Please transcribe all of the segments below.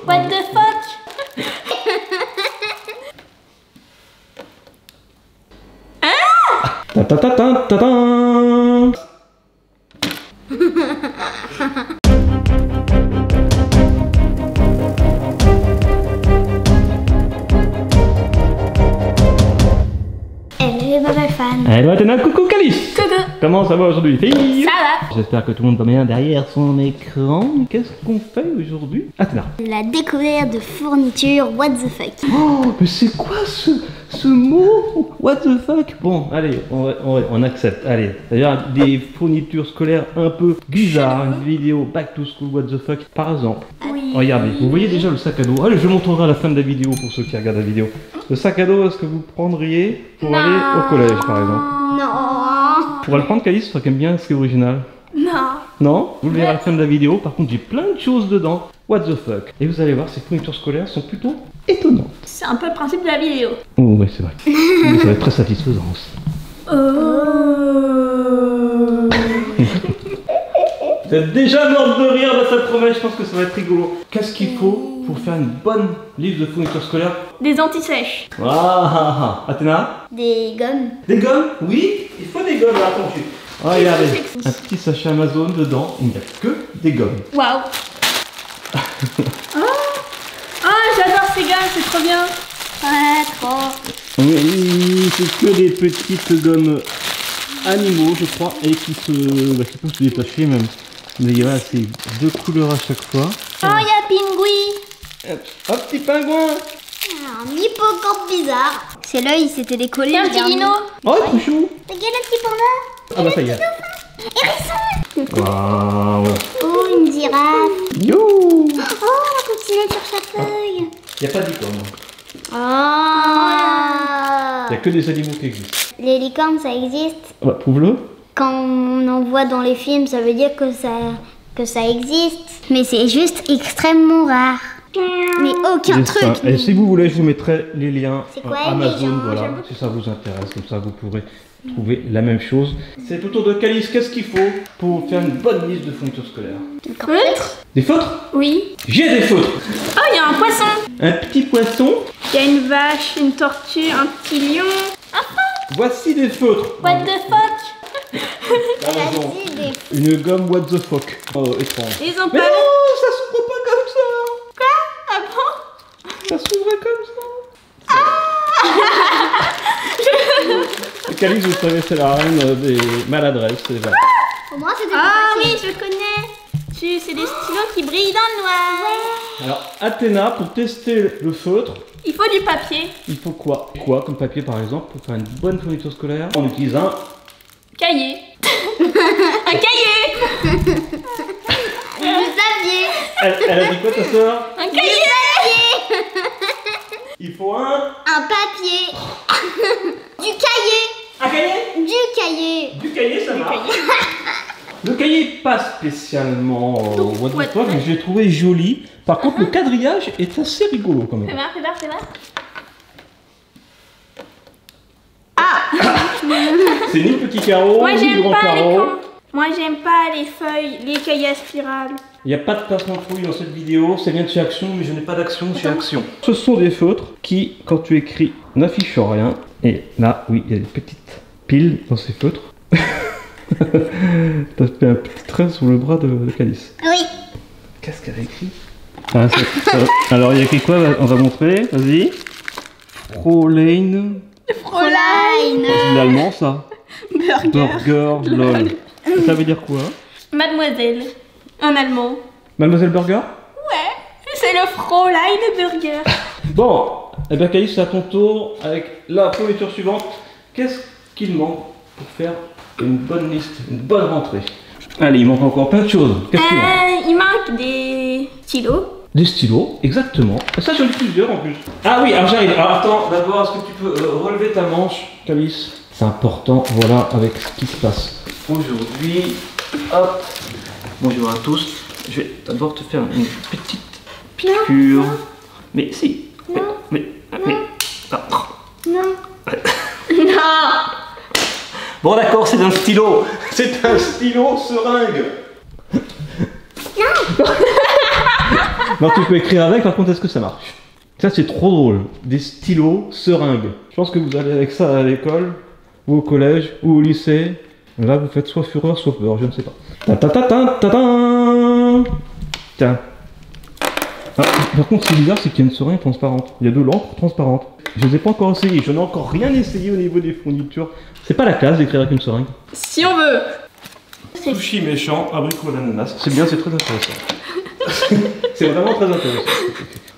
What the fuck? Ta ta ta ta ta ta. Hello Bubble Fan. Hello Athéna, coucou Calice. Coucou. Comment ça va aujourd'hui? Ça va. J'espère que tout le monde va bien derrière son écran. Qu'est-ce qu'on fait aujourd'hui? Athéna. La découverte de fournitures what the fuck. Oh, mais c'est quoi ce mot? What the fuck? Bon, allez, on accepte. Allez, d'ailleurs, des fournitures scolaires un peu bizarres. Une vidéo back to school, what the fuck. Par exemple, Oui. regardez, vous voyez déjà le sac à dos. Allez, je vous montrerai à la fin de la vidéo pour ceux qui regardent la vidéo. Le sac à dos, est-ce que vous prendriez pour aller au collège, par exemple? Non. Pour le prendre, Calice, toi qui aimes bien ce qui est original. Non. Non? Vous le verrez à la fin de la vidéo. Par contre, j'ai plein de choses dedans. What the fuck? Et vous allez voir, ces fournitures scolaires sont plutôt étonnantes. C'est un peu le principe de la vidéo. Oh, ouais, c'est vrai. Mais ça va être très satisfaisant aussi. Vous êtes déjà morte de rire de cette promesse, je pense que ça va être rigolo. Qu'est-ce qu'il faut pour faire une bonne liste de fournitures scolaires? Des anti-sèches. Ah, Athéna? Des gommes. Des gommes? Oui, il faut des gommes, là, attention. Regardez, un petit sachet Amazon dedans, il n'y a que des gommes. Waouh. J'adore ces gommes, c'est trop bien. Ouais, trop. Oui, c'est que des petites gommes animaux, je crois, et qui peuvent se détacher même. Mais voilà, c'est deux couleurs à chaque fois. Oh, il y a Pingui. Hop, petit pingouin. Un hippocampe bizarre. C'est l'œil, c'était décollé. Un petit dino. Oh, trop chou. Regarde le petit panda. Ah bah ça y est. Hérisson. Waouh. Oh, une girafe. Yo. Oh, la coccinelle sur sa feuille. Il n'y a pas d'icône. Oh. Il n'y a que des animaux qui existent. Les licornes, ça existe. Bah, prouve-le. Quand on en voit dans les films, ça veut dire que ça existe. Mais c'est juste extrêmement rare. Mais aucun truc. Et si vous voulez, je vous mettrai les liens C'est quoi, Amazon, les gens, voilà, si ça vous intéresse, comme ça vous pourrez trouver la même chose. C'est au tour de Calice, qu'est-ce qu'il faut pour faire une bonne liste de fournitures scolaires? Feutre? Des feutres? Oui. J'ai des feutres. Oh, il y a un poisson. Un petit poisson. Il y a une vache, une tortue, un petit lion. Voici des feutres. What the fuck? Raison. Une gomme what the fuck. Oh, étrange. Ils ont Mais pas. non, ça s'ouvre pas comme ça. Ah bon? Ça s'ouvre comme ça. Calice, vous savez, c'est la reine des maladresses. Voilà. Pour moi, c'était oui, je connais. C'est des stylos qui brillent dans le noir. Alors, Athéna, pour tester le feutre, Il faut du papier. il faut quoi? Quoi comme papier par exemple pour faire une bonne fourniture scolaire? On utilise un Cahier. Un cahier. Du papier. Elle a dit quoi ta soeur? Un cahier. Il faut un Papier. Du cahier. Un cahier? Du cahier. Du cahier, ça marche. Le cahier pas spécialement what the fuck, mais je l'ai trouvé joli. Par contre, le quadrillage est assez rigolo quand même. Fais voir. C'est ni petit carreau, Moi, ni j'aime grand pas carreau. Moi, j'aime pas les feuilles, les cahiers à spirale. Il n'y a pas de placement de fouille dans cette vidéo, c'est bien de chez Action, mais je n'ai pas d'action chez Action. Ce sont des feutres qui, quand tu écris, n'affichent rien. Et là, oui, il y a des petites piles dans ces feutres. T'as fait un petit trait sur le bras de Calice. Oui. Qu'est-ce qu'elle a écrit? Alors, il y a écrit quoi? On va montrer, vas-y. Fräulein. Fräulein. C'est l'allemand, ça. Burger, lol. Ça veut dire quoi? Mademoiselle. En allemand. Mademoiselle Burger? Ouais. C'est le Fräulein Burger. Bon, et bien Calice, c'est à ton tour avec la fourniture suivante. Qu'est-ce qu'il manque pour faire une bonne liste, une bonne rentrée? Allez, il manque encore plein de choses. Qu'est-ce qu'il manque? Il manque des stylos. Des stylos, exactement. Et ça, j'en ai plusieurs en plus. Ah oui, alors j'arrive. Alors attends, d'abord, est-ce que tu peux relever ta manche, Calice? C'est important, voilà, avec ce qui se passe aujourd'hui. Hop. Bonjour à tous. Je vais d'abord te faire une petite piqûre. Mais si. Non. Mais. Ah. Non. Non. Bon d'accord, c'est un stylo. C'est un stylo seringue. Non. Non, tu peux écrire avec, par contre, est-ce que ça marche? Ça, c'est trop drôle. Des stylos, seringues. Je pense que vous allez avec ça à l'école, ou au collège, ou au lycée. Là, vous faites soit fureur, soit peur, je ne sais pas. Tiens. Ah, par contre, ce qui est bizarre, c'est qu'il y a une seringue transparente. Il y a de l'encre transparente. Je ne les ai pas encore essayé. Je n'ai encore rien essayé au niveau des fournitures. C'est pas la classe d'écrire avec une seringue. Si on veut. Sushi méchant, abricot d'ananas. C'est bien, c'est très intéressant. C'est vraiment très intéressant.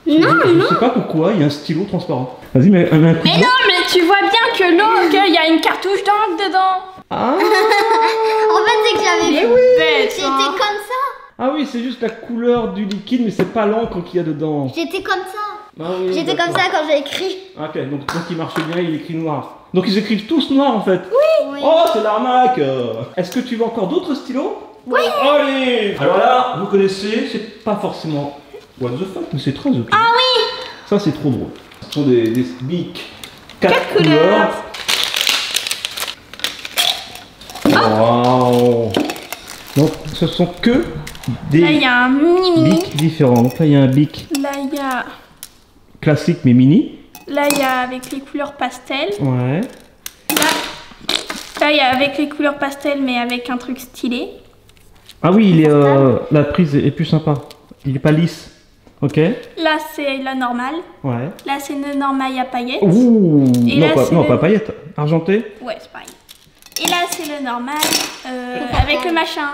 Je sais pas pourquoi il y a un stylo transparent. Vas-y, mais un coup. Mais non, mais tu vois bien que l'eau, qu'il y a une cartouche d'encre dedans. Ah. En fait, c'est que j'avais Mais vu. oui, bête, J'étais hein. comme ça. Ah oui, c'est juste la couleur du liquide, mais c'est pas l'encre qu'il y a dedans. J'étais comme ça. Ah oui, J'étais comme ça quand j'ai écrit. Ok, donc il marche bien, il écrit noir. Donc ils écrivent tous noir en fait. Oui. Oh, c'est l'arnaque. Est-ce que tu veux encore d'autres stylos? Oui. Allez. Alors là, vous connaissez, c'est pas forcément what the fuck, mais c'est très ok. Ah oui. Ça c'est trop drôle. Ce sont des bics 4 couleurs. Waouh. Donc ce sont que Là, il des y a un mini-mini. bics différents. Donc là il y a un bic Là, il y a... classique mais mini. Là, il y a avec les couleurs pastel. Ouais. Là, il y a avec les couleurs pastel, mais avec un truc stylé. Ah oui, il est, la prise est plus sympa. Il est pas lisse. Ok. Là, c'est la normale. Ouais. Là, c'est le normal à paillettes. Ouh. Et Non, là, pas, c'est non le- pas paillettes. Argenté. Ouais, c'est pareil. Et là, c'est le normal avec le machin.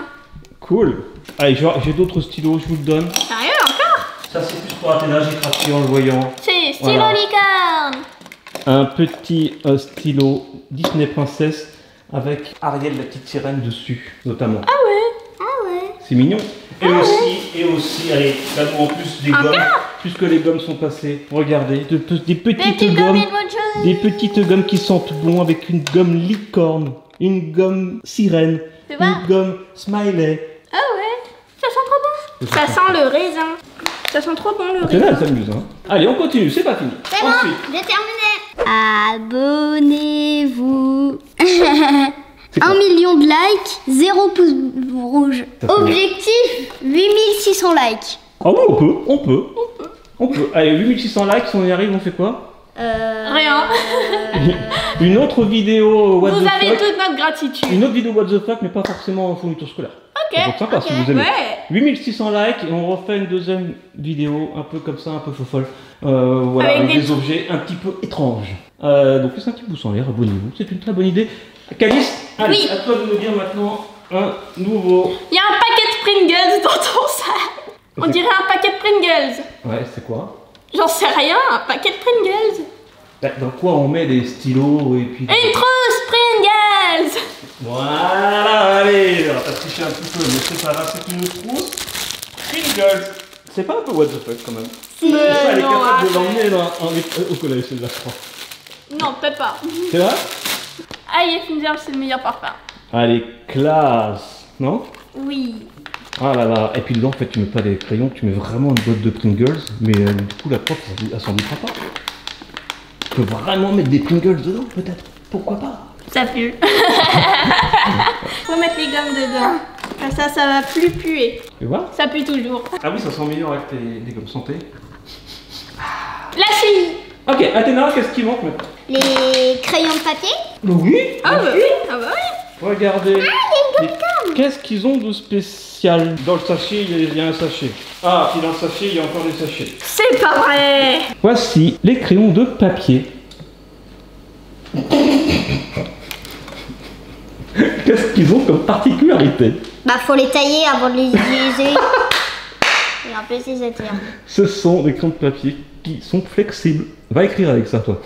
Cool. Allez, j'ai d'autres stylos, je vous le donne. Sérieux, encore? Ça c'est plus pour Athéna, j'ai craqué en le voyant. C'est stylo Voilà. licorne. Un petit stylo Disney Princesse avec Ariel la petite sirène dessus, notamment. Ah ouais? Ah ouais. C'est mignon. Et aussi, allez, cadeau en plus des gommes. Puisque les gommes sont passées, regardez, des petites gommes. Des petites gommes qui sentent bon avec une gomme licorne, une gomme sirène, Tu vois? une gomme smiley. Ah ouais? Ça sent trop bon. Ça sent le raisin. Ça sent trop bon le Athéna, raisin. elle s'amuse, hein. Allez, on continue, c'est pas fini. C'est bon, Ensuite, j'ai terminé. Abonnez-vous. c'est quoi 1 million de likes, 0 pouce rouge. Ça fait Objectif 8600 likes. Ah oui, on peut. Allez, 8600 likes, si on y arrive, on fait quoi? Rien. Une autre vidéo what Vous the avez fuck. toute notre gratitude. Une autre vidéo what the fuck, mais pas forcément en fourniture scolaire. Ok. C'est sympa si ok. vous aimez. Ouais. 8600 likes et on refait une deuxième vidéo un peu comme ça, un peu fofolle. Voilà, Avec avec des- des objets un petit peu étranges. Donc laissez un petit pouce en l'air, abonnez-vous, c'est une très bonne idée. Calice, allez, Oui. à toi de nous dire maintenant un nouveau. Il y a un paquet de Pringles dans ton sac. On C'est- dirait un paquet de Pringles. Ouais, c'est quoi? J'en sais rien, un paquet de Pringles. Dans quoi on met des stylos et puis. Une trousse Pringles. Voilà, allez, alors t'as triché un petit peu, mais c'est pas grave, c'est une trousse Pringles. C'est pas un peu what the fuck quand même? Mais Ça, elle est non, capable de arrête. l'emmener au collège, celle-là, je crois. Non, peut-être pas. C'est vrai? Aïe, Finzer, c'est le meilleur parfum. Allez, classe, non? Oui. Ah là là, et puis dedans, en fait, tu mets pas des crayons, tu mets vraiment une boîte de Pringles, mais du coup, la prof, elle s'en doutera pas. Tu peux vraiment mettre des Pringles dedans, peut-être? Pourquoi pas? Ça pue. Faut mettre les gommes dedans. Comme ça va plus puer. Tu vois? Ça pue toujours. Ah oui, ça sent meilleur avec des gommes santé. La fille. Ok, Athéna, qu'est-ce qui manque maintenant? Les crayons de papier. Oui. Ah bah oui, ah bah oui. Regardez. Qu'est-ce qu'ils ont de spécial? Dans le sachet, il y a un sachet. Ah, puis dans le sachet, il y a encore des sachets. C'est pas vrai. Voici les crayons de papier. Qu'est-ce qu'ils ont comme particularité? Bah faut les tailler avant de les utiliser. Et en plus ils étirent. Ce sont des crayons de papier qui sont flexibles. Va écrire avec ça, toi.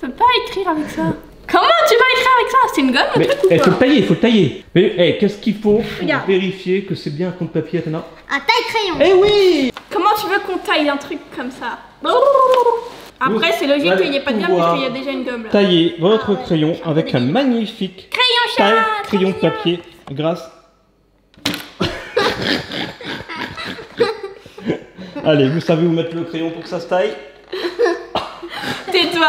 On peut pas écrire avec ça. Comment tu vas écrire avec ça? C'est une gomme le Mais truc ou il faut quoi? le tailler, il faut le tailler. Mais qu'est-ce qu'il faut pour Regarde. vérifier que c'est bien un compte papier, Athéna? Un taille-crayon. Eh oui! Comment tu veux qu'on taille un truc comme ça? Après, c'est logique allez qu'il n'y ait pas de gomme pouvoir parce qu'il y a déjà une gomme là. Tailler votre crayon avec un magnifique Crayon taille chat. crayon de papier grâce. Allez, vous savez où mettre le crayon pour que ça se taille? Tais-toi.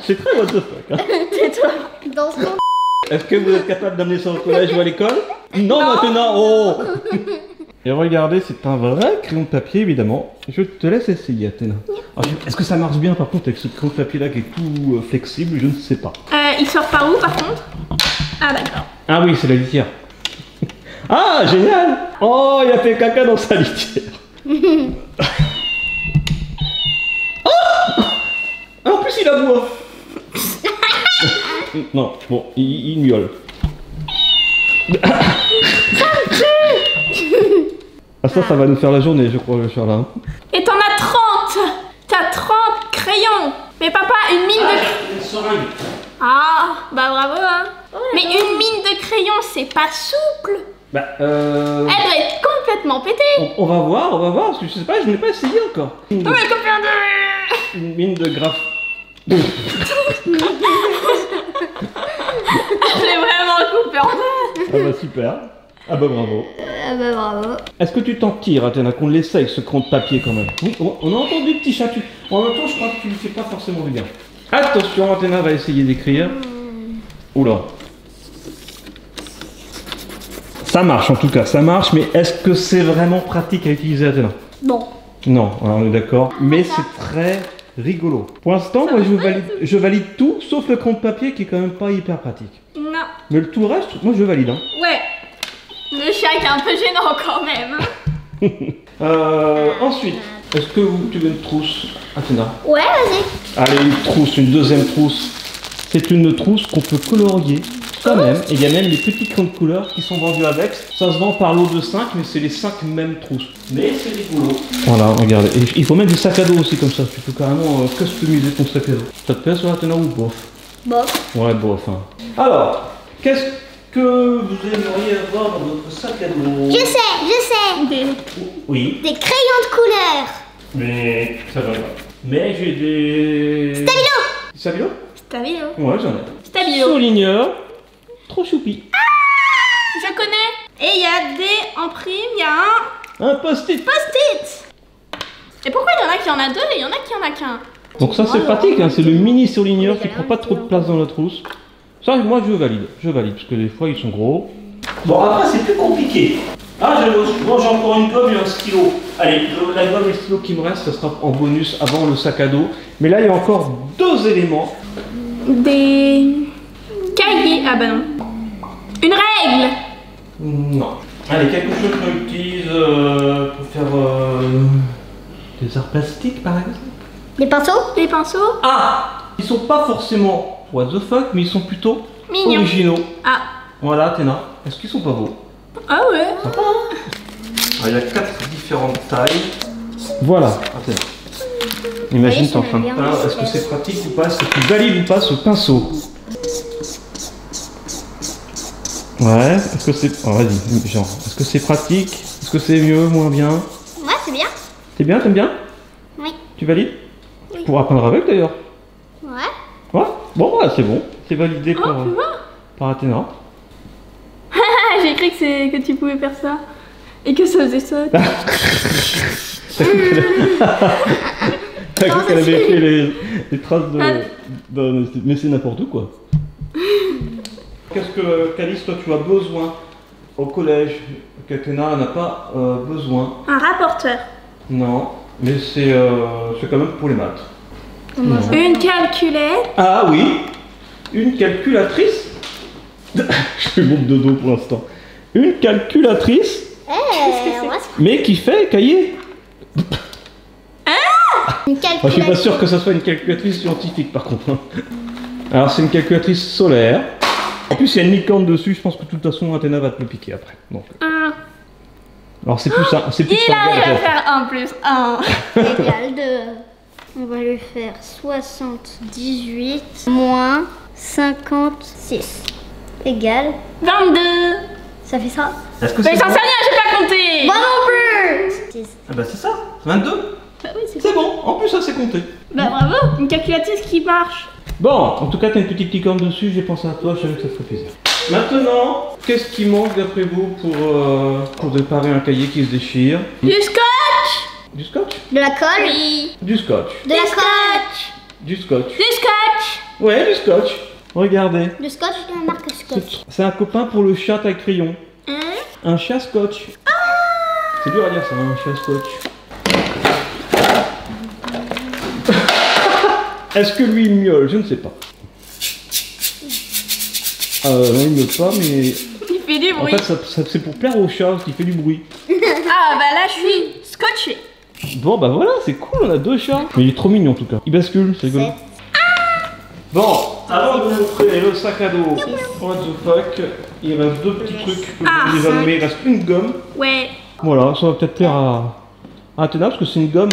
C'est très what the fuck. Hein. Tais-toi. Dans son... Est-ce que vous êtes capable d'amener ça au collège ou à l'école? Non, maintenant, oh! Et regardez, c'est un vrai crayon de papier, évidemment. Je te laisse essayer, Athéna. Est-ce que ça marche bien, par contre, avec ce crayon de papier-là qui est tout flexible? Je ne sais pas. Il sort par où, par contre? Ah, d'accord. Ah oui, c'est la litière. Ah, génial! Oh, il a fait caca dans sa litière. Oh, en plus, il aboie. Non, bon, il miaule. Ah, ça va nous faire la journée, je crois, Charles. Et t'en as 30! T'as 30 crayons! Mais papa, une mine de... Ah, bah bravo, hein. Mais une mine de crayons, c'est pas souple. Bah, Elle doit être complètement pétée. on va voir, parce que je sais pas, je n'ai pas essayé encore. Oh, mais combien de... Une mine de graphe. Elle est vraiment coupée en deux. Ah bah super. Ah bah bravo. Ah bah bravo. Est-ce que tu t'en tires, Athéna, qu'on l'essaye ce crayon de papier quand même? Oui, on a entendu petit chat. En même temps, je crois que tu ne fais pas forcément bien. Attention, Athéna va essayer d'écrire. Oula. Ça marche en tout cas, ça marche, mais est-ce que c'est vraiment pratique à utiliser, Athéna? Bon. Non, alors on est d'accord. Mais c'est très rigolo. Pour l'instant, moi je valide tout, sauf le crayon de papier qui est quand même pas hyper pratique. Non. Mais tout le reste, moi je valide. Hein. Ouais. Le chat est un peu gênant quand même. Ensuite, est-ce que tu veux une trousse, Athéna? Ouais, vas-y. Allez, une trousse, une deuxième trousse. C'est une trousse qu'on peut colorier quand même. Et il y a même les petits crayons de couleur qui sont vendus avec. Ça se vend par lot de 5, mais c'est les 5 mêmes trousses. Mais c'est rigolo. Voilà, regardez. Et il faut mettre du sac à dos aussi comme ça. Tu peux carrément customiser ton sac à dos. Ça te plaît sur Athéna ou bof? Bof. Ouais, bof. Hein. Alors, qu'est-ce que vous aimeriez avoir dans votre sac à dos? Je sais. Oui. Des crayons de couleur. Mais ça va pas. Mais j'ai des... Stabilo. Stabilo? Stabilo. Ouais, j'en ai. Stabilo. Souligneur. Trop choupi. Je connais. Et il y a des en prime, il y a Un post-it. post-it. Et pourquoi il y en a qui en a deux et il y en a qui en a qu'un? Donc ça c'est pratique, hein, c'est le mini souligneur qui prend pas trop de place dans la trousse. Ça moi je valide, parce que des fois ils sont gros. Bon après c'est plus compliqué. Ah moi j'ai encore une gomme et un stylo. Allez, la gomme et le stylo qui me reste, ça sera en bonus avant le sac à dos. Mais là il y a encore deux éléments. Des cahiers. Ah bah non. Une règle. Non. Allez, quelque chose qu'on utilise pour faire des arts plastiques par exemple. Des pinceaux. Des pinceaux. Ah, ils sont pas forcément what the fuck, mais ils sont plutôt Mignons. originaux. Ah. Voilà, Athéna. Est-ce qu'ils sont pas beaux? Ah ouais. Sympa, hein? Ah, il y a 4 différentes tailles. Voilà, Athéna. Imagine, t'es en train de peindre. Est-ce que c'est pratique ou pas? Est-ce que tu valides ou pas ce pinceau? Ouais, est-ce que c'est... Oh, vas-y, genre, est-ce que c'est pratique? Est-ce que c'est mieux, moins bien? Ouais, c'est bien. C'est bien, t'aimes bien? Oui. Tu valides? Oui. Tu pourras peindre avec d'ailleurs. Ouais. Ouais. Bon, bah, c'est bon. C'est validé Oh, tu vois. par Athéna. J'ai cru que tu pouvais faire ça. Et que ça faisait ça. T'as cru qu'elle avait fait les traces de... Mais c'est n'importe quoi. Qu'est-ce que, Calice, toi, tu as besoin au collège qu'Athéna n'a pas besoin? Un rapporteur. Non, mais c'est quand même pour les maths. Non. Une calculette. Ah oui, une calculatrice. Je fais mon dodo pour l'instant. Une calculatrice, mais qui fait cahier. Une Moi, je suis pas calculatrice. sûr que ça soit une calculatrice scientifique par contre. Hein. Alors c'est une calculatrice solaire. En plus il y a une licorne dessus, je pense que de toute façon Athéna va te le piquer après. Donc. Alors c'est plus ça, c'est plus Il arrive à faire 1 plus 1. Égal de... On va lui faire 78 moins 56. Égal. 22. Ça fait ça? Est-ce que Mais c'est j'en bon? sais rien, j'ai pas compté. Moi non plus. Ah bah c'est ça, 22. Bah oui, c'est C'est bon, en plus ça c'est compté. Bah bravo, une calculatrice qui marche. Bon, en tout cas t'as une petite licorne dessus, j'ai pensé à toi, je savais que ça te ferait plaisir. Maintenant, qu'est-ce qui manque d'après vous pour réparer un cahier qui se déchire? Du scotch. Du scotch? De la colle. Oui. Du scotch. De la colle. Du scotch. Du scotch. Ouais, du scotch. Regardez. Le scotch de la marque Scotch. C'est un copain pour le chat à crayon. Hein? Un chat scotch. C'est dur à dire ça, un chien scotch. Est-ce que lui il miaule? Je ne sais pas. Non, il miaule pas, mais... Il fait du bruit. En fait, c'est pour plaire au chat, parce qu'il fait du bruit. Ah bah là, je suis scotché. Bon, bah voilà, c'est cool, on a 2 chats. Mais il est trop mignon en tout cas. Il bascule, c'est rigolo. Bon, avant de vous montrer le sac à dos, what the fuck, il reste 2 petits trucs que je vous ai nommés. Il reste une gomme. Ouais. Voilà, ça va peut-être plaire à Athéna parce que c'est une gomme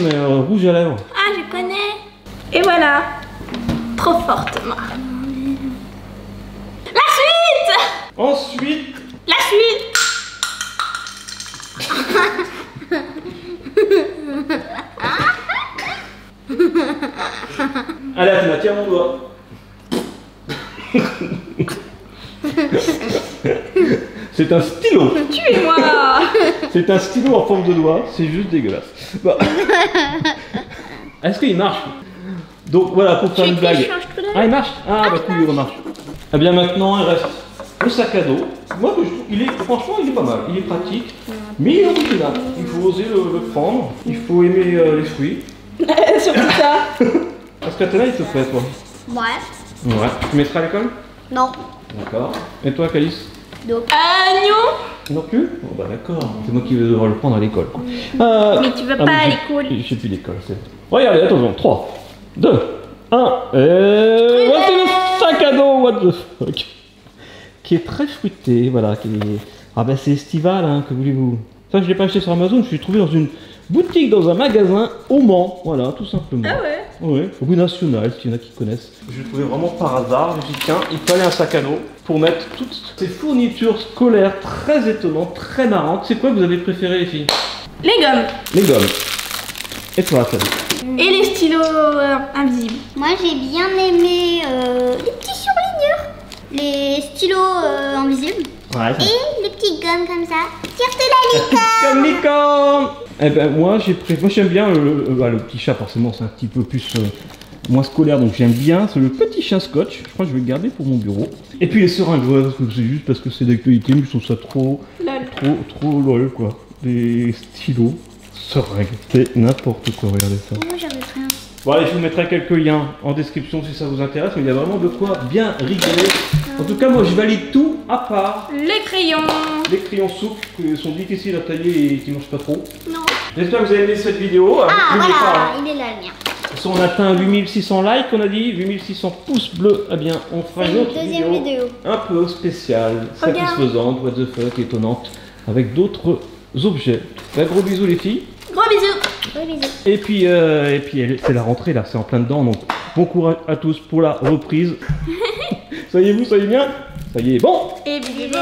rouge à lèvres. Ah, je connais. Et voilà. Trop forte, moi. La suite. Ensuite, La suite. allez Athéna, tiens mon doigt. C'est un stylo. Tuez-moi. C'est un stylo en forme de doigt, c'est juste dégueulasse. Bon. Est-ce qu'il marche? Donc voilà, pour faire une blague. Ah, il marche? Ah, bah cool, il marche. Eh bien maintenant, il reste le sac à dos. Moi, franchement, il est pas mal. Il est pratique, mais il est original. Il faut oser le prendre. Il faut aimer les fruits. Surtout ça. Parce qu'Athéna, il te plaît, toi? Ouais. Ouais. Tu mettras à l'école? Non. D'accord. Et toi, Calice? Non. Non. Non plus? Bon bah d'accord, c'est moi qui vais devoir le prendre à l'école. Mais tu vas pas à l'école. Je sais plus l'école, c'est... Regardez, attention, 3, 2, 1, et... Voici le sac à dos, what the fuck. Qui est très fruité, voilà, qui est... Ah bah c'est estival, hein, que voulez-vous. Ça je l'ai pas acheté sur Amazon, je l'ai trouvé dans une boutique, dans un magasin au Mans, voilà, tout simplement. Ah ouais? Ouais, au goût national, s'il y en a qui connaissent. Je l'ai trouvé vraiment par hasard, je me suis dit tiens, il fallait un sac à dos pour mettre toutes ces fournitures scolaires très étonnantes, très marrantes. C'est quoi que vous avez préféré les filles? Les gommes. Les gommes. Et toi, Athéna? Et les stylos invisibles. Moi j'ai bien aimé les petits surligneurs, les stylos invisibles Ouais, et les petites gommes comme ça. Tire-te la licorne. comme licorne. Eh ben moi j'aime bien le petit chat, forcément c'est un petit peu plus moins scolaire, donc j'aime bien, c'est le petit chat scotch. Je crois que je vais le garder pour mon bureau. Et puis les seringues, ouais, c'est juste parce que c'est d'actualité, mais je trouve ça trop lol quoi. Des stylos, seringues, c'est n'importe quoi, regardez ça. Moi j'avais rien. Bon allez, je vous mettrai quelques liens en description si ça vous intéresse, mais il y a vraiment de quoi bien rigoler. En tout cas, moi je valide tout à part Les crayons. les crayons souples qui sont difficiles à tailler et qui ne mangent pas trop. Non. J'espère que vous avez aimé cette vidéo. Ah N'oubliez voilà, pas, il est là le mien. si on atteint 8600 likes, on a dit 8600 pouces bleus, eh bien on fera une autre Deuxième vidéo. un peu spéciale, Regarde. satisfaisante, what the fuck, étonnante, avec d'autres objets. Un gros bisous les filles. Gros bisous. Oui, bisous. Et puis c'est la rentrée là, c'est en plein dedans, donc bon courage à tous pour la reprise. Soyez bien, ça y est, bon. Et bisous.